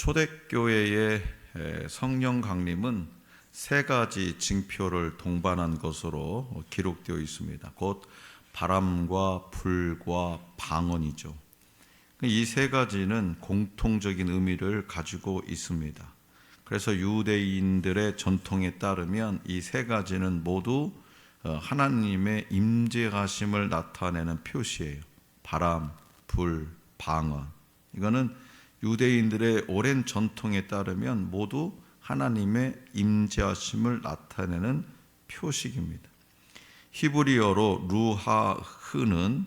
초대교회의 성령 강림은 세 가지 징표를 동반한 것으로 기록되어 있습니다. 곧 바람과 불과 방언이죠. 이 세 가지는 공통적인 의미를 가지고 있습니다. 그래서 유대인들의 전통에 따르면 이 세 가지는 모두 하나님의 임재하심을 나타내는 표시예요. 바람, 불, 방언. 이거는 유대인들의 오랜 전통에 따르면 모두 하나님의 임재하심을 나타내는 표식입니다. 히브리어로 루하흐는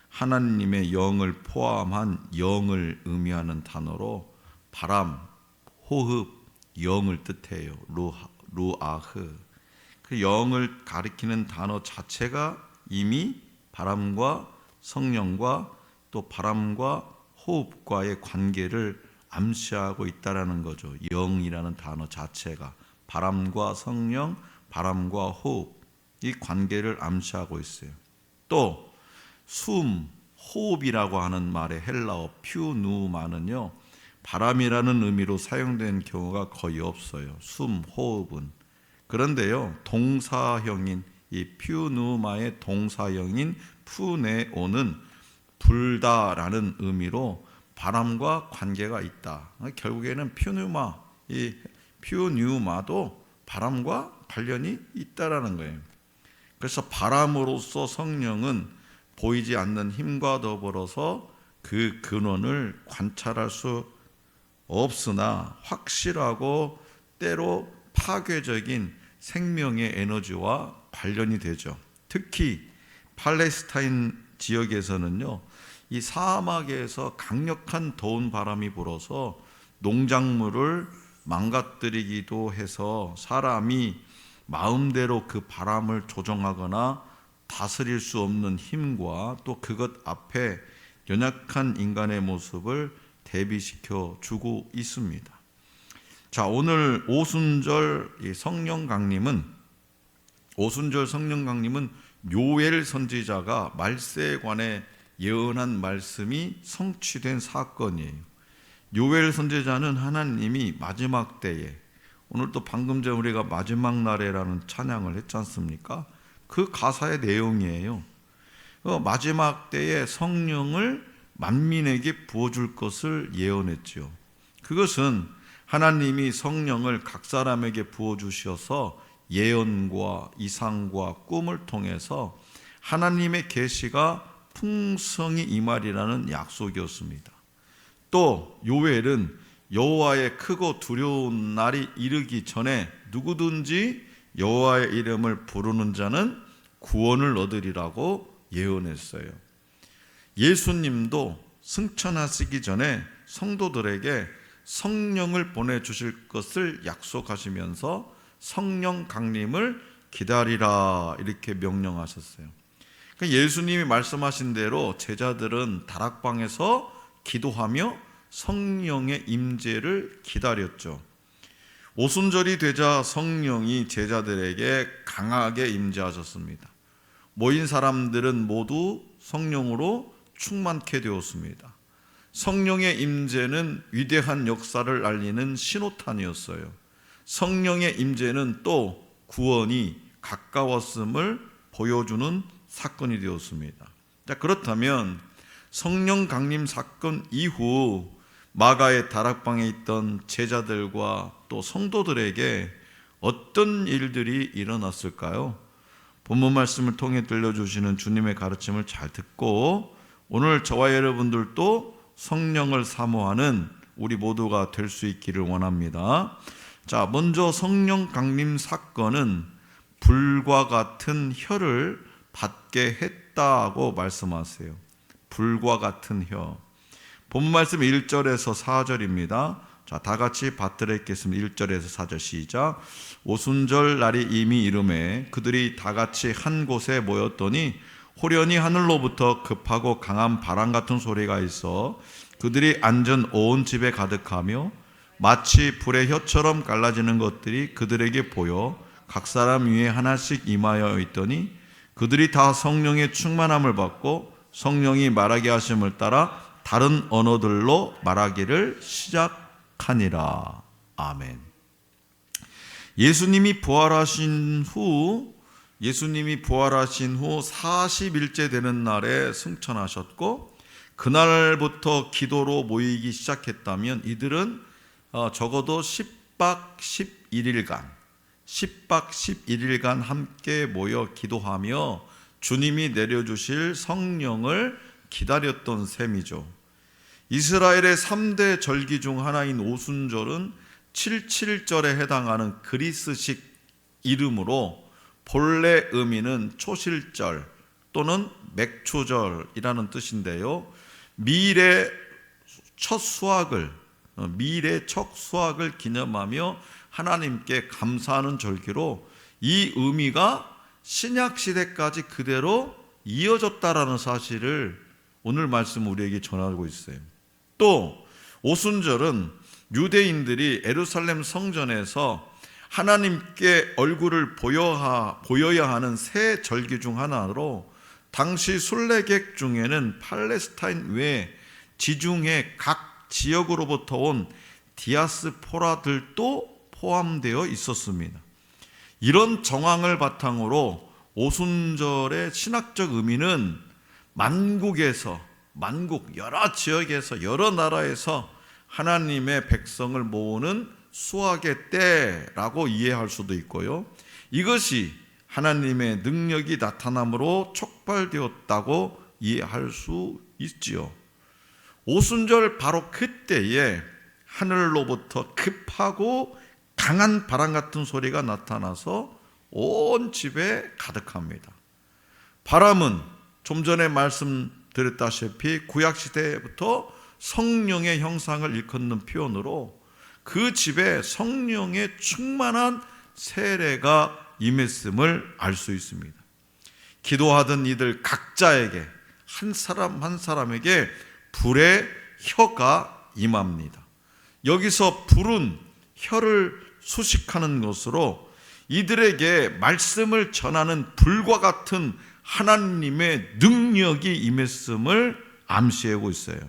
하나님의 영을 포함한 영을 의미하는 단어로 바람, 호흡, 영을 뜻해요. 루아흐. 그 영을 가리키는 단어 자체가 이미 바람과 성령과 또 바람과 호흡과의 관계를 암시하고 있다라는 거죠. 영이라는 단어 자체가 바람과 성령, 바람과 호흡 이 관계를 암시하고 있어요. 또 숨, 호흡이라고 하는 말의 헬라어 퓨누마는요, 바람이라는 의미로 사용된 경우가 거의 없어요. 숨, 호흡은. 그런데요, 동사형인 이 퓨누마의 동사형인 푸네오는 불다라는 의미로 바람과 관계가 있다. 결국에는 이 퓨뉴마도 바람과 관련이 있다라는 거예요. 그래서 바람으로서 성령은 보이지 않는 힘과 더불어서 그 근원을 관찰할 수 없으나 확실하고 때로 파괴적인 생명의 에너지와 관련이 되죠. 특히 팔레스타인 지역에서는요, 이 사막에서 강력한 더운 바람이 불어서 농작물을 망가뜨리기도 해서 사람이 마음대로 그 바람을 조정하거나 다스릴 수 없는 힘과 또 그것 앞에 연약한 인간의 모습을 대비시켜 주고 있습니다. 자, 오늘 오순절 성령 강림은 요엘 선지자가 말세에 관해 예언한 말씀이 성취된 사건이에요. 요엘 선지자는 하나님이 마지막 때에, 오늘 또 방금 전 우리가 마지막 날에라는 찬양을 했지 않습니까? 그 가사의 내용이에요. 마지막 때에 성령을 만민에게 부어줄 것을 예언했죠. 그것은 하나님이 성령을 각 사람에게 부어주셔서 예언과 이상과 꿈을 통해서 하나님의 계시가 풍성히 임하리라는 약속이었습니다. 또 요엘은 여호와의 크고 두려운 날이 이르기 전에 누구든지 여호와의 이름을 부르는 자는 구원을 얻으리라고 예언했어요. 예수님도 승천하시기 전에 성도들에게 성령을 보내주실 것을 약속하시면서 성령 강림을 기다리라 이렇게 명령하셨어요. 예수님이 말씀하신 대로 제자들은 다락방에서 기도하며 성령의 임재를 기다렸죠. 오순절이 되자 성령이 제자들에게 강하게 임재하셨습니다. 모인 사람들은 모두 성령으로 충만케 되었습니다. 성령의 임재는 위대한 역사를 알리는 신호탄이었어요. 성령의 임재는 또 구원이 가까웠음을 보여주는 사건이 되었습니다. 자, 그렇다면 성령 강림 사건 이후 마가의 다락방에 있던 제자들과 또 성도들에게 어떤 일들이 일어났을까요? 본문 말씀을 통해 들려주시는 주님의 가르침을 잘 듣고 오늘 저와 여러분들도 성령을 사모하는 우리 모두가 될 수 있기를 원합니다. 자, 먼저 성령 강림 사건은 불과 같은 혀를 받게 했다고 말씀하세요. 불과 같은 혀. 본문 말씀 1절에서 4절입니다. 자, 다 같이 받들어 읽겠습니다. 1절에서 4절 시작. 오순절 날이 이미 이르매 그들이 다 같이 한 곳에 모였더니 호련히 하늘로부터 급하고 강한 바람 같은 소리가 있어 그들이 앉은 온 집에 가득하며 마치 불의 혀처럼 갈라지는 것들이 그들에게 보여 각 사람 위에 하나씩 임하여 있더니 그들이 다 성령의 충만함을 받고 성령이 말하게 하심을 따라 다른 언어들로 말하기를 시작하더라. 가득하니라. 아멘. 예수님이 부활하신 후 40일째 되는 날에 승천하셨고, 그날부터 기도로 모이기 시작했다면 이들은 적어도 10박 11일간 함께 모여 기도하며 주님이 내려주실 성령을 기다렸던 셈이죠. 이스라엘의 3대 절기 중 하나인 오순절은 77절에 해당하는 그리스식 이름으로 본래 의미는 초실절 또는 맥초절이라는 뜻인데요, 미래 첫 수확을 기념하며 하나님께 감사하는 절기로 이 의미가 신약 시대까지 그대로 이어졌다라는 사실을 오늘 말씀 우리에게 전하고 있어요. 또 오순절은 유대인들이 예루살렘 성전에서 하나님께 얼굴을 보여야 하는 새 절기 중 하나로, 당시 순례객 중에는 팔레스타인 외 지중해 각 지역으로부터 온 디아스포라들도 포함되어 있었습니다. 이런 정황을 바탕으로 오순절의 신학적 의미는 여러 지역에서 여러 나라에서 하나님의 백성을 모으는 수확의 때라고 이해할 수도 있고요, 이것이 하나님의 능력이 나타남으로 촉발되었다고 이해할 수 있지요. 오순절 바로 그때에 하늘로부터 급하고 강한 바람 같은 소리가 나타나서 온 집에 가득합니다. 바람은 좀 전에 말씀드렸다시피 구약시대부터 성령의 형상을 일컫는 표현으로 그 집에 성령의 충만한 세례가 임했음을 알 수 있습니다. 기도하던 이들 각자에게, 한 사람 한 사람에게 불의 혀가 임합니다. 여기서 불은 혀를 수식하는 것으로 이들에게 말씀을 전하는 불과 같은 하나님의 능력이 임했음을 암시하고 있어요.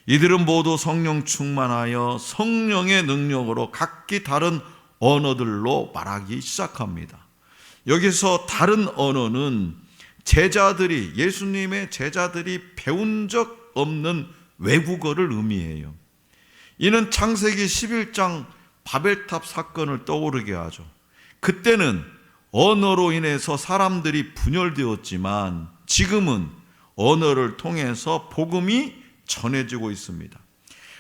이들은 모두 성령 충만하여 성령의 능력으로 각기 다른 언어들로 말하기 시작합니다. 여기서 다른 언어는 예수님의 제자들이 배운 적 없는 외국어를 의미해요. 이는 창세기 11장 바벨탑 사건을 떠오르게 하죠. 그때는 언어로 인해서 사람들이 분열되었지만 지금은 언어를 통해서 복음이 전해지고 있습니다.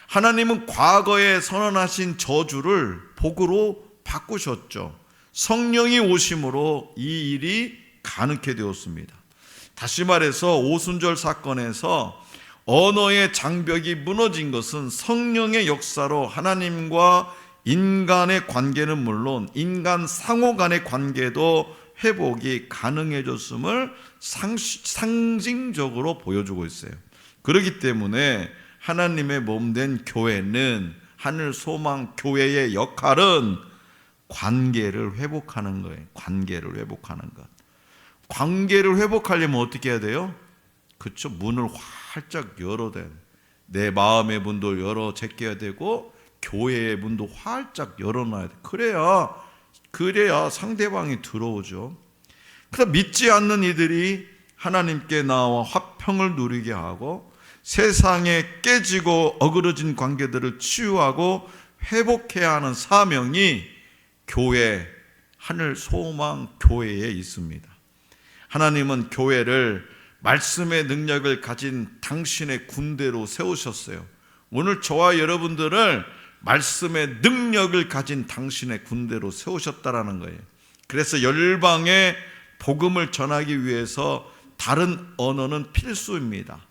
하나님은 과거에 선언하신 저주를 복으로 바꾸셨죠. 성령이 오심으로 이 일이 가능케 되었습니다. 다시 말해서 오순절 사건에서 언어의 장벽이 무너진 것은 성령의 역사로 하나님과 인간의 관계는 물론 인간 상호 간의 관계도 회복이 가능해졌음을 상징적으로 보여주고 있어요. 그렇기 때문에 하나님의 몸된 교회는, 하늘 소망 교회의 역할은 관계를 회복하는 거예요. 관계를 회복하는 것. 관계를 회복하려면 어떻게 해야 돼요? 그렇죠. 문을 활짝 열어야 돼. 내 마음의 문도 열어 제껴야 되고 교회의 문도 활짝 열어놔야 돼. 그래야 상대방이 들어오죠. 그러나 믿지 않는 이들이 하나님께 나와 화평을 누리게 하고 세상에 깨지고 어그러진 관계들을 치유하고 회복해야 하는 사명이 교회, 하늘 소망 교회에 있습니다. 하나님은 교회를 말씀의 능력을 가진 당신의 군대로 세우셨어요. 오늘 저와 여러분들을 말씀의 능력을 가진 당신의 군대로 세우셨다라는 거예요. 그래서 열방에 복음을 전하기 위해서 다른 언어는 필수입니다.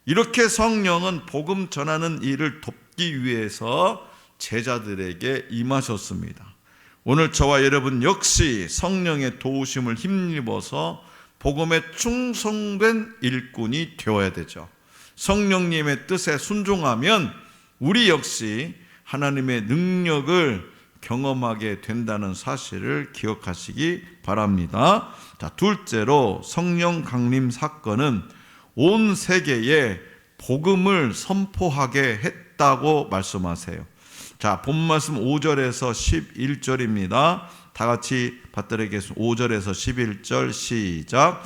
이렇게 성령은 복음 전하는 일을 돕기 위해서 제자들에게 임하셨습니다. 오늘 저와 여러분 역시 성령의 도우심을 힘입어서 복음에 충성된 일꾼이 되어야 되죠. 성령님의 뜻에 순종하면 우리 역시 하나님의 능력을 경험하게 된다는 사실을 기억하시기 바랍니다. 자, 둘째로 성령 강림 사건은 온 세계에 복음을 선포하게 했다고 말씀하세요. 자, 본 말씀 5절에서 11절입니다. 다 같이 받들에게서 5절에서 11절 시작.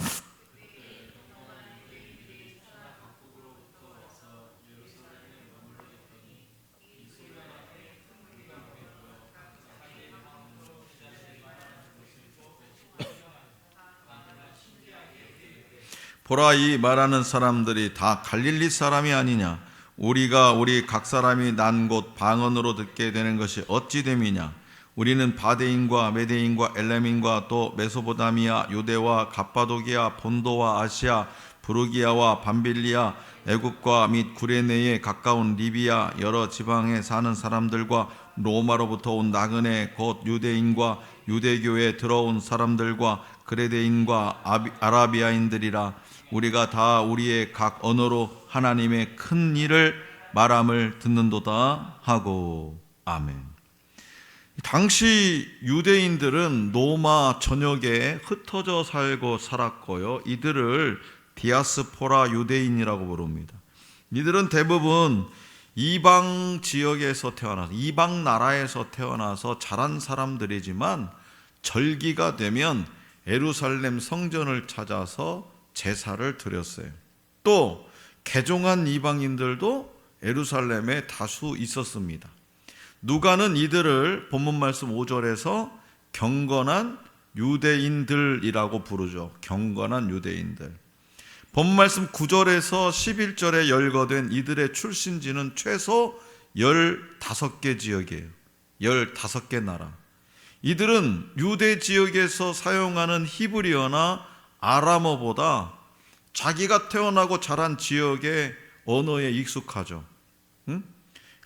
보라, 이 말하는 사람들이 다 갈릴리 사람이 아니냐? 우리가 우리 각 사람이 난 곳 방언으로 듣게 되는 것이 어찌 됨이냐? 우리는 바데인과 메데인과 엘람인과 또 메소포타미아, 유대와 갑바도기아, 본도와 아시아, 부르기아와 밤빌리아, 애굽과 및 구레네에 가까운 리비아 여러 지방에 사는 사람들과 로마로부터 온 나그네 곧 유대인과 유대교에 들어온 사람들과 그레데인과 아라비아인들이라. 우리가 다 우리의 각 언어로 하나님의 큰 일을 말함을 듣는도다 하고. 아멘. 당시 유대인들은 로마 전역에 흩어져 살고 살았고요, 이들을 디아스포라 유대인이라고 부릅니다. 이들은 대부분 이방 지역에서 태어나서, 이방 나라에서 태어나서 자란 사람들이지만 절기가 되면 예루살렘 성전을 찾아서 제사를 드렸어요. 또 개종한 이방인들도 예루살렘에 다수 있었습니다. 누가는 이들을 본문 말씀 5절에서 경건한 유대인들이라고 부르죠. 경건한 유대인들. 본문 말씀 9절에서 11절에 열거된 이들의 출신지는 최소 15개 지역이에요. 15개 나라. 이들은 유대 지역에서 사용하는 히브리어나 아람어보다 자기가 태어나고 자란 지역의 언어에 익숙하죠.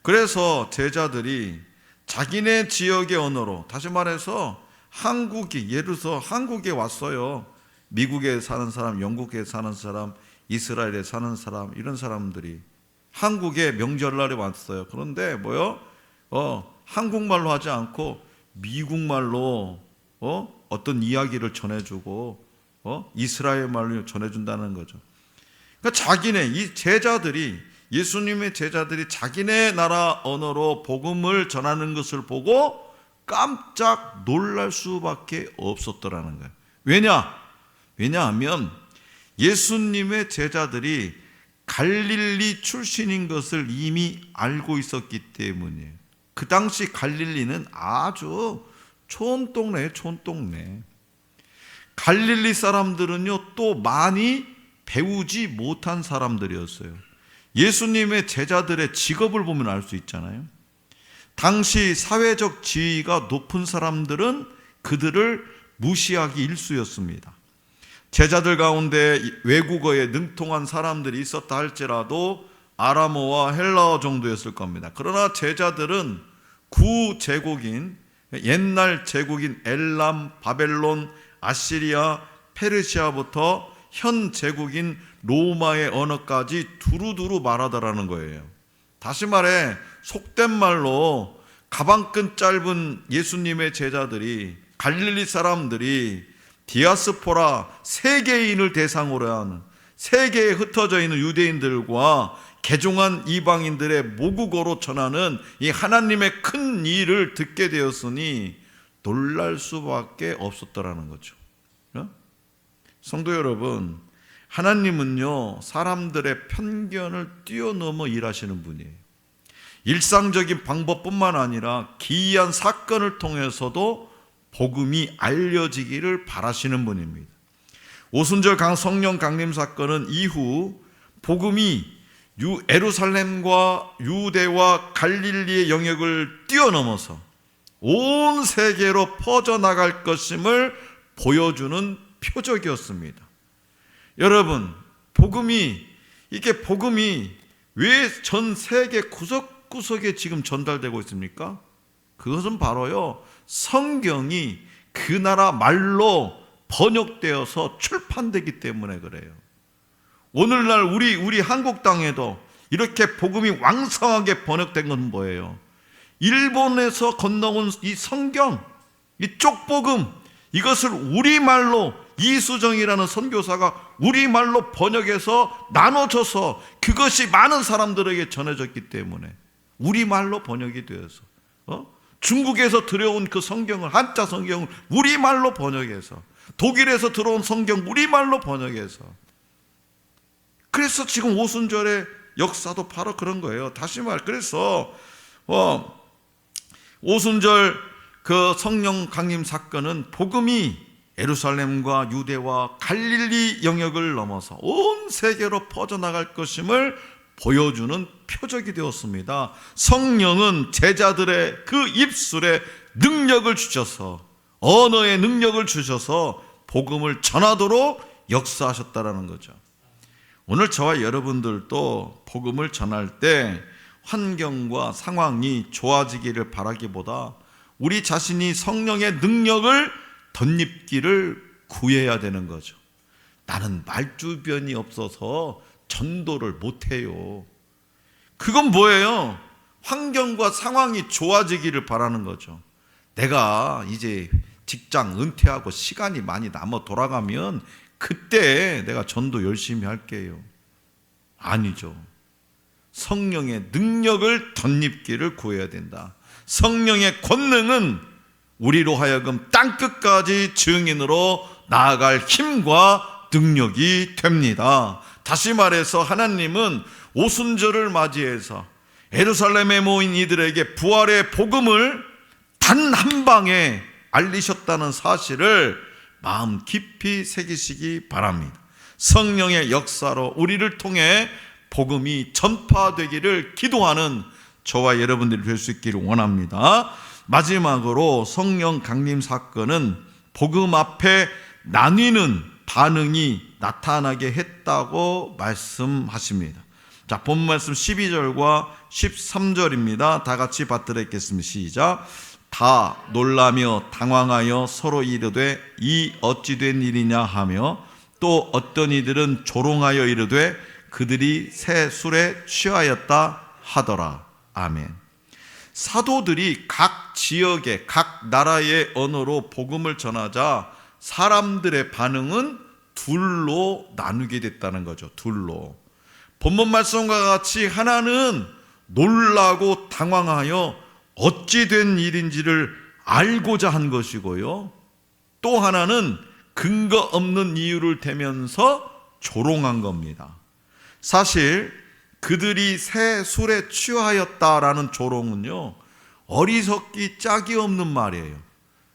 그래서 제자들이 자기네 지역의 언어로, 다시 말해서 예를 들어서 한국에 왔어요. 미국에 사는 사람, 영국에 사는 사람, 이스라엘에 사는 사람, 이런 사람들이 한국에 명절날에 왔어요. 그런데 한국말로 하지 않고 미국말로 어떤 이야기를 전해주고 이스라엘 말로 전해준다는 거죠. 그러니까 이 제자들이, 예수님의 제자들이 자기네 나라 언어로 복음을 전하는 것을 보고 깜짝 놀랄 수밖에 없었더라는 거예요. 왜냐하면 예수님의 제자들이 갈릴리 출신인 것을 이미 알고 있었기 때문이에요. 그 당시 갈릴리는 아주 촌동네예요, 촌동네. 갈릴리 사람들은요, 또 많이 배우지 못한 사람들이었어요. 예수님의 제자들의 직업을 보면 알 수 있잖아요. 당시 사회적 지위가 높은 사람들은 그들을 무시하기 일쑤였습니다. 제자들 가운데 외국어에 능통한 사람들이 있었다 할지라도 아람어와 헬라어 정도였을 겁니다. 그러나 제자들은 구제국인, 옛날 제국인 엘람, 바벨론, 아시리아, 페르시아부터 현 제국인 로마의 언어까지 두루두루 말하더라는 거예요. 다시 말해, 속된 말로 가방끈 짧은 예수님의 제자들이, 갈릴리 사람들이 디아스포라 세계인을 대상으로 하는, 세계에 흩어져 있는 유대인들과 개종한 이방인들의 모국어로 전하는 이 하나님의 큰 일을 듣게 되었으니 놀랄 수밖에 없었더라는 거죠. 성도 여러분, 하나님은요, 사람들의 편견을 뛰어넘어 일하시는 분이에요. 일상적인 방법뿐만 아니라 기이한 사건을 통해서도 복음이 알려지기를 바라시는 분입니다. 오순절 성령 강림 사건은 이후 복음이 예루살렘과 유대와 갈릴리의 영역을 뛰어넘어서 온 세계로 퍼져나갈 것임을 보여주는 표적이었습니다. 여러분, 복음이 왜 전 세계 구석구석에 지금 전달되고 있습니까? 그것은 바로요, 성경이 그 나라 말로 번역되어서 출판되기 때문에 그래요. 오늘날 우리 한국 땅에도 이렇게 복음이 왕성하게 번역된 건 뭐예요? 일본에서 건너온 이 성경, 이 쪽복음, 이것을 우리말로 이수정이라는 선교사가 우리말로 번역해서 나눠줘서 그것이 많은 사람들에게 전해졌기 때문에 우리말로 번역이 되어서 중국에서 들여온 그 성경을, 한자 성경을 우리말로 번역해서, 독일에서 들어온 성경 우리말로 번역해서, 그래서 지금 오순절의 역사도 바로 그런 거예요. 다시 말, 그래서 오순절 그 성령 강림 사건은 복음이 예루살렘과 유대와 갈릴리 영역을 넘어서 온 세계로 퍼져나갈 것임을 보여주는 표적이 되었습니다. 성령은 제자들의 그 입술에 능력을 주셔서, 언어의 능력을 주셔서 복음을 전하도록 역사하셨다라는 거죠. 오늘 저와 여러분들도 복음을 전할 때 환경과 상황이 좋아지기를 바라기보다 우리 자신이 성령의 능력을 덧입기를 구해야 되는 거죠. 나는 말주변이 없어서 전도를 못해요. 그건 뭐예요? 환경과 상황이 좋아지기를 바라는 거죠. 내가 이제 직장 은퇴하고 시간이 많이 남아 돌아가면 그때 내가 전도 열심히 할게요. 아니죠. 성령의 능력을 덧입기를 구해야 된다. 성령의 권능은 우리로 하여금 땅끝까지 증인으로 나아갈 힘과 능력이 됩니다. 다시 말해서 하나님은 오순절을 맞이해서 예루살렘에 모인 이들에게 부활의 복음을 단 한 방에 알리셨다는 사실을 마음 깊이 새기시기 바랍니다. 성령의 역사로 우리를 통해 복음이 전파되기를 기도하는 저와 여러분들이 될 수 있기를 원합니다. 마지막으로 성령 강림 사건은 복음 앞에 나뉘는 반응이 나타나게 했다고 말씀하십니다. 자, 본 말씀 12절과 13절입니다. 다 같이 받들어 읽겠습니다. 시작. 다 놀라며 당황하여 서로 이르되 이 어찌 된 일이냐 하며, 또 어떤 이들은 조롱하여 이르되 그들이 새 술에 취하였다 하더라. 아멘. 사도들이 각 지역의 각 나라의 언어로 복음을 전하자 사람들의 반응은 둘로 나누게 됐다는 거죠. 둘로. 본문 말씀과 같이 하나는 놀라고 당황하여 어찌 된 일인지를 알고자 한 것이고요, 또 하나는 근거 없는 이유를 대면서 조롱한 겁니다. 사실 그들이 새 술에 취하였다라는 조롱은요, 어리석기 짝이 없는 말이에요.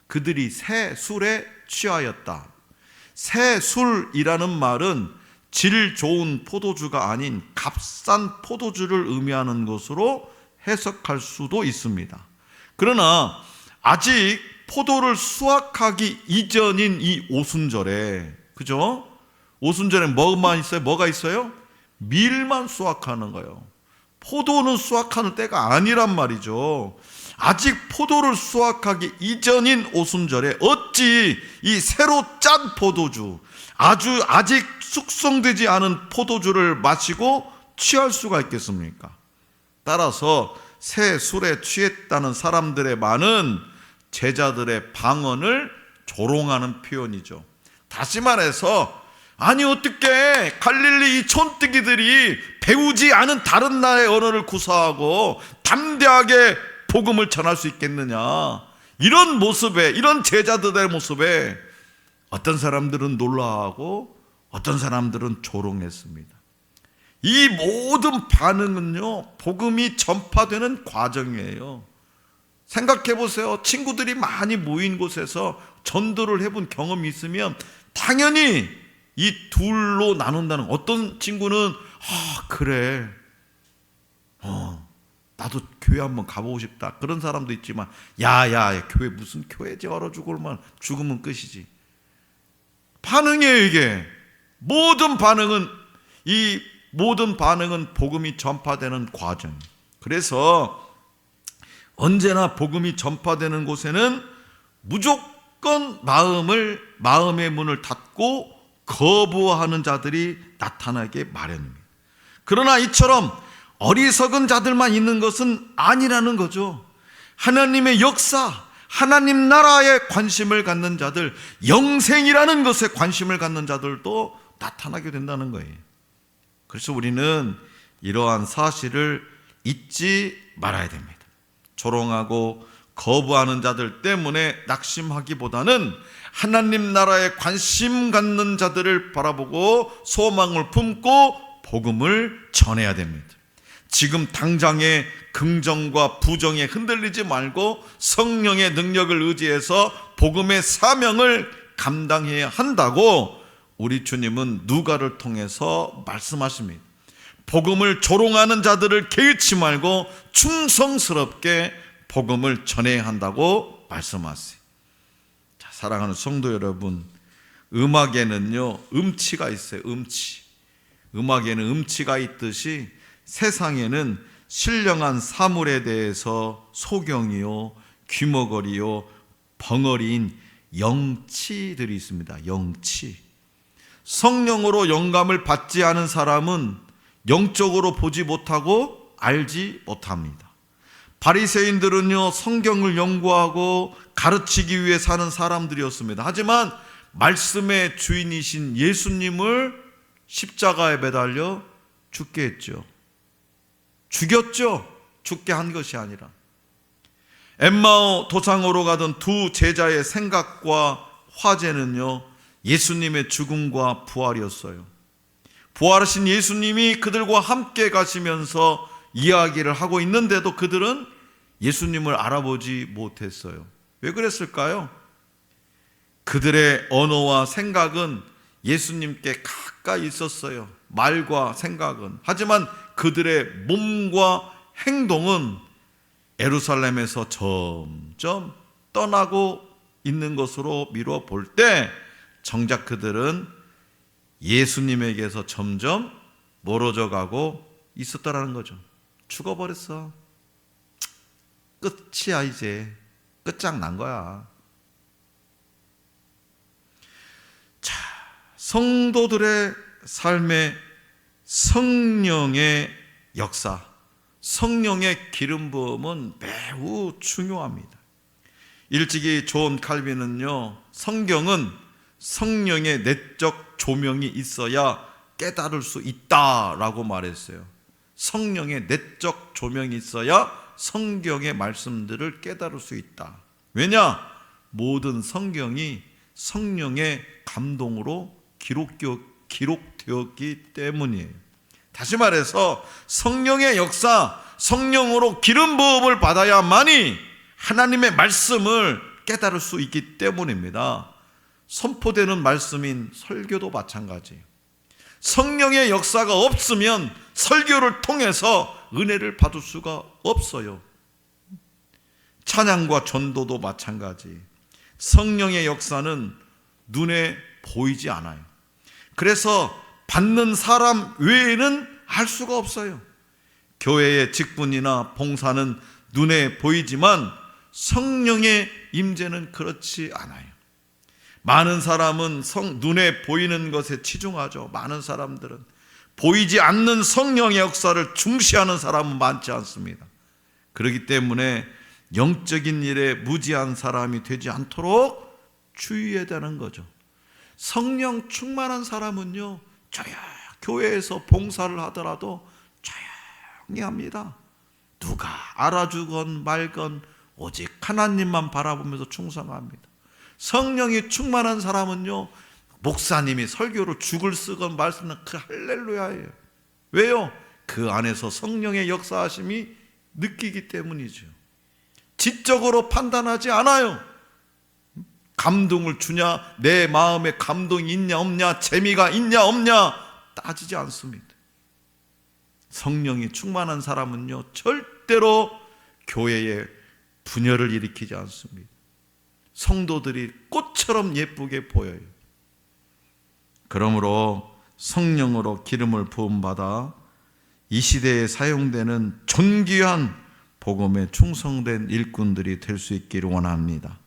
그들이 새 술에 취하였다. 새 술이라는 말은 질 좋은 포도주가 아닌 값싼 포도주를 의미하는 것으로 해석할 수도 있습니다. 그러나 아직 포도를 수확하기 이전인 이 오순절에, 그죠? 오순절에 뭐만 있어요? 뭐가 있어요? 밀만 수확하는 거예요. 포도는 수확하는 때가 아니란 말이죠. 아직 포도를 수확하기 이전인 오순절에 어찌 이 새로 짠 포도주, 아직 숙성되지 않은 포도주를 마시고 취할 수가 있겠습니까? 따라서 새 술에 취했다는 사람들의 말은 제자들의 방언을 조롱하는 표현이죠. 다시 말해서, 아니 어떻게 갈릴리 이 촌뜨기들이 배우지 않은 다른 나라의 언어를 구사하고 담대하게 복음을 전할 수 있겠느냐, 이런 모습에, 이런 제자들의 모습에 어떤 사람들은 놀라하고 어떤 사람들은 조롱했습니다. 이 모든 반응은요, 복음이 전파되는 과정이에요. 생각해 보세요. 친구들이 많이 모인 곳에서 전도를 해본 경험이 있으면 당연히 이 둘로 나눈다는, 어떤 친구는 그래, 나도 교회 한번 가보고 싶다, 그런 사람도 있지만, 야 교회 무슨 교회지, 얼어 죽으면 끝이지. 반응이에요. 이게 모든 반응은 복음이 전파되는 과정. 그래서 언제나 복음이 전파되는 곳에는 무조건 마음의 문을 닫고 거부하는 자들이 나타나게 마련입니다. 그러나 이처럼 어리석은 자들만 있는 것은 아니라는 거죠. 하나님의 역사, 하나님 나라에 관심을 갖는 자들, 영생이라는 것에 관심을 갖는 자들도 나타나게 된다는 거예요. 그래서 우리는 이러한 사실을 잊지 말아야 됩니다. 조롱하고 거부하는 자들 때문에 낙심하기보다는 하나님 나라에 관심 갖는 자들을 바라보고 소망을 품고 복음을 전해야 됩니다. 지금 당장의 긍정과 부정에 흔들리지 말고 성령의 능력을 의지해서 복음의 사명을 감당해야 한다고 우리 주님은 누가를 통해서 말씀하십니다. 복음을 조롱하는 자들을 개의치 말고 충성스럽게 복음을 전해야 한다고 말씀하세요. 자, 사랑하는 성도 여러분, 음악에는요 음치가 있어요. 음악에는 음치가 있듯이 세상에는 신령한 사물에 대해서 소경이요 귀머거리요 벙어리인 영치들이 있습니다. 영치. 성령으로 영감을 받지 않은 사람은 영적으로 보지 못하고 알지 못합니다. 바리새인들은요 성경을 연구하고 가르치기 위해 사는 사람들이었습니다. 하지만 말씀의 주인이신 예수님을 십자가에 매달려 죽게 했죠. 죽였죠. 죽게 한 것이 아니라. 엠마오 도상으로 가던 두 제자의 생각과 화제는요 예수님의 죽음과 부활이었어요. 부활하신 예수님이 그들과 함께 가시면서 이야기를 하고 있는데도 그들은 예수님을 알아보지 못했어요. 왜 그랬을까요? 그들의 언어와 생각은 예수님께 가까이 있었어요. 말과 생각은. 하지만 그들의 몸과 행동은 예루살렘에서 점점 떠나고 있는 것으로 미루어 볼 때 정작 그들은 예수님에게서 점점 멀어져 가고 있었다라는 거죠. 죽어버렸어. 끝이야. 이제 끝장난 거야. 자, 성도들의 삶에 성령의 역사, 성령의 기름 부음은 매우 중요합니다. 일찍이 존 칼빈은요 성경은 성령의 내적 조명이 있어야 깨달을 수 있다라고 말했어요. 성령의 내적 조명이 있어야 성경의 말씀들을 깨달을 수 있다. 왜냐? 모든 성경이 성령의 감동으로 기록되었기 때문이에요. 다시 말해서 성령의 역사, 성령으로 기름 부음을 받아야만이 하나님의 말씀을 깨달을 수 있기 때문입니다. 선포되는 말씀인 설교도 마찬가지예요. 성령의 역사가 없으면 설교를 통해서 은혜를 받을 수가 없어요. 찬양과 전도도 마찬가지. 성령의 역사는 눈에 보이지 않아요. 그래서 받는 사람 외에는 알 수가 없어요. 교회의 직분이나 봉사는 눈에 보이지만 성령의 임재는 그렇지 않아요. 많은 사람은 눈에 보이는 것에 치중하죠. 많은 사람들은 보이지 않는 성령의 역사를 중시하는 사람은 많지 않습니다. 그렇기 때문에 영적인 일에 무지한 사람이 되지 않도록 주의해야 되는 거죠. 성령 충만한 사람은요 교회에서 봉사를 하더라도 조용히 합니다. 누가 알아주건 말건 오직 하나님만 바라보면서 충성합니다. 성령이 충만한 사람은요 목사님이 설교로 죽을 쓰건 말씀은 그 할렐루야예요. 왜요? 그 안에서 성령의 역사하심이 느끼기 때문이죠. 지적으로 판단하지 않아요. 감동을 주냐, 내 마음에 감동이 있냐 없냐, 재미가 있냐 없냐 따지지 않습니다. 성령이 충만한 사람은요 절대로 교회에 분열을 일으키지 않습니다. 성도들이 꽃처럼 예쁘게 보여요. 그러므로 성령으로 기름을 부음받아 이 시대에 사용되는 존귀한 복음에 충성된 일꾼들이 될 수 있기를 원합니다.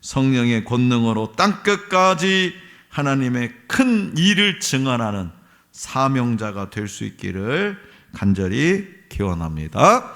성령의 권능으로 땅끝까지 하나님의 큰 일을 증언하는 사명자가 될 수 있기를 간절히 기원합니다.